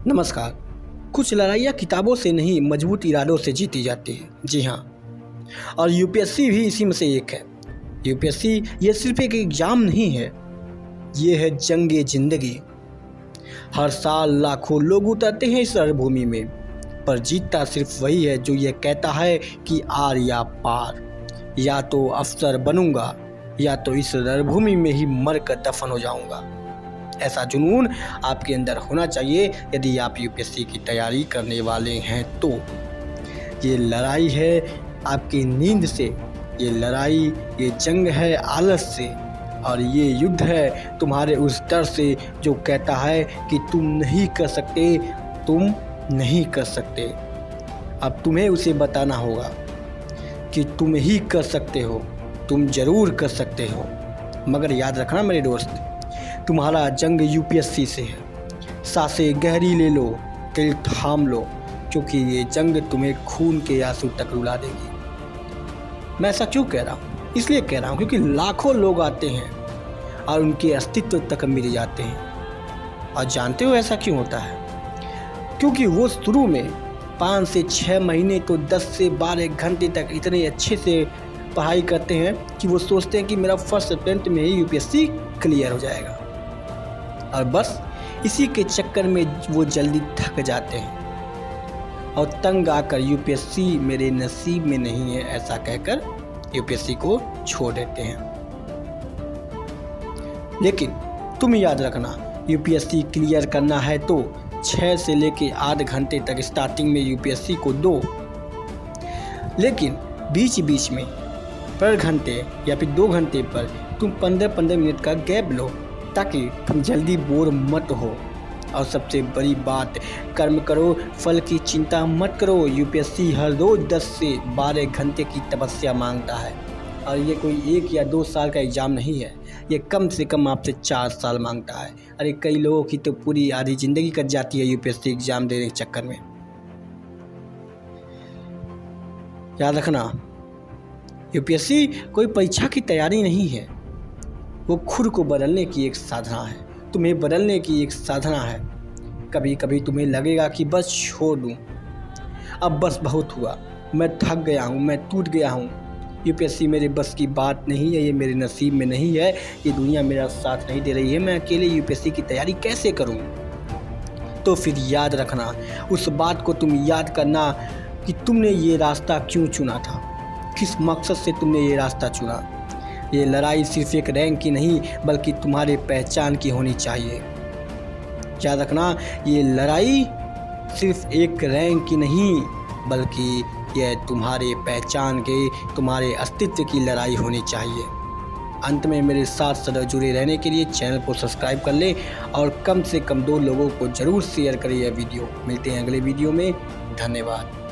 नमस्कार। कुछ लड़ाइयाँ किताबों से नहीं मजबूत इरादों से जीती जाती है। जी हाँ, और यूपीएससी भी इसी में से एक है। यूपीएससी ये सिर्फ एक एग्ज़ाम नहीं है, ये है जंगे ज़िंदगी। हर साल लाखों लोग उतरते हैं इस रणभूमि में, पर जीतता सिर्फ वही है जो ये कहता है कि आर या पार, या तो अफसर बनूंगा या तो इस रणभूमि में ही मर कर दफन हो जाऊंगा। ऐसा जुनून आपके अंदर होना चाहिए यदि आप यूपीएससी की तैयारी करने वाले हैं तो। ये लड़ाई है आपकी नींद से, ये लड़ाई, ये जंग है आलस से, और ये युद्ध है तुम्हारे उस डर से जो कहता है कि तुम नहीं कर सकते, तुम नहीं कर सकते। अब तुम्हें उसे बताना होगा कि तुम ही कर सकते हो, तुम ज़रूर कर सकते हो। मगर याद रखना मेरे दोस्त, तुम्हारा जंग यूपीएससी से है। सांसें गहरी ले लो, दिल थाम लो, क्योंकि ये जंग तुम्हें खून के आंसू तक रुला देगी। मैं ऐसा क्यों कह रहा हूँ? इसलिए कह रहा हूँ क्योंकि लाखों लोग आते हैं और उनके अस्तित्व तक मिट जाते हैं। और जानते हो ऐसा क्यों होता है? क्योंकि वो शुरू में 5 से 6 महीने तो 10 से 12 घंटे तक इतने अच्छे से पढ़ाई करते हैं कि वो सोचते हैं कि मेरा फर्स्ट अटेम्प्ट में ही यूपीएससी क्लियर हो जाएगा, और बस इसी के चक्कर में वो जल्दी थक जाते हैं और तंग आकर यूपीएससी मेरे नसीब में नहीं है ऐसा कहकर यूपीएससी को छोड़ देते हैं। लेकिन तुम याद रखना, यूपीएससी क्लियर करना है तो 6 से लेके आध घंटे तक स्टार्टिंग में यूपीएससी को दो, लेकिन बीच बीच में पर घंटे या फिर 2 घंटे पर तुम 15-15 मिनट का गैप लो, ताकि तुम जल्दी बोर मत हो। और सबसे बड़ी बात, कर्म करो, फल की चिंता मत करो। यूपीएससी हर रोज़ 10 से 12 घंटे की तपस्या मांगता है, और ये कोई 1 या 2 साल का एग्ज़ाम नहीं है, ये कम से कम आपसे 4 साल मांगता है। अरे कई लोगों की तो पूरी आधी ज़िंदगी कट जाती है यूपीएससी एग्ज़ाम देने के चक्कर में। याद रखना, यूपीएससी कोई परीक्षा की तैयारी नहीं है, वो खुद को बदलने की एक साधना है, तुम्हें बदलने की एक साधना है। कभी कभी तुम्हें लगेगा कि बस छोड़ दूँ, अब बस बहुत हुआ, मैं थक गया हूँ, मैं टूट गया हूँ, यूपीएससी मेरे बस की बात नहीं है, ये मेरे नसीब में नहीं है, ये दुनिया मेरा साथ नहीं दे रही है, मैं अकेले यूपीएससी की तैयारी कैसे करूँ? तो फिर याद रखना, उस बात को तुम याद करना कि तुमने ये रास्ता क्यों चुना था, किस मकसद से तुमने ये रास्ता चुना। ये लड़ाई सिर्फ एक रैंक की नहीं बल्कि तुम्हारे पहचान की होनी चाहिए। याद रखना, ये लड़ाई सिर्फ एक रैंक की नहीं बल्कि यह तुम्हारे पहचान के, तुम्हारे अस्तित्व की लड़ाई होनी चाहिए। अंत में मेरे साथ सदा जुड़े रहने के लिए चैनल को सब्सक्राइब कर लें और कम से कम 2 लोगों को ज़रूर शेयर करें यह वीडियो। मिलते हैं अगले वीडियो में। धन्यवाद।